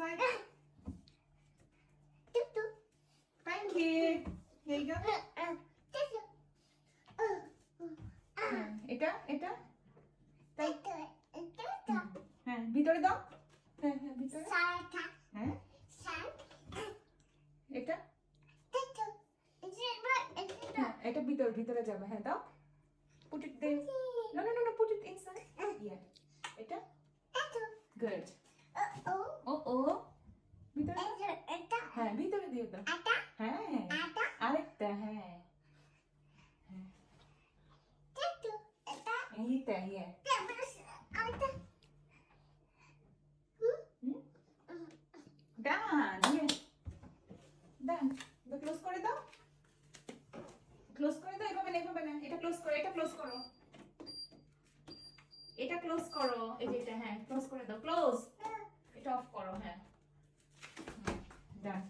inside. Thank you. Here you go. এটা এটা হ্যাঁ ভিতরে দাও হ্যাঁ হ্যাঁ ভিতরে হ্যাঁ এটা হ্যাঁ এটা ভিতরে ভিতরে যাবে হ্যাঁ দাও put it there no put it inside yeah এটা good ও ভিতরে হ্যাঁ ভিতরে দিয়ে দাও হ্যাঁ আরেকটা হ্যাঁ এইটা yeah done yeah done তো ক্লোজ করে দাও ক্লোজ করে দাও এভাবে না এটা ক্লোজ করো এটা ক্লোজ করো এটা ক্লোজ করো এই যে এটা হ্যাঁ ক্লোজ করে দাও ক্লোজ এটা অফ করো হ্যাঁ ডান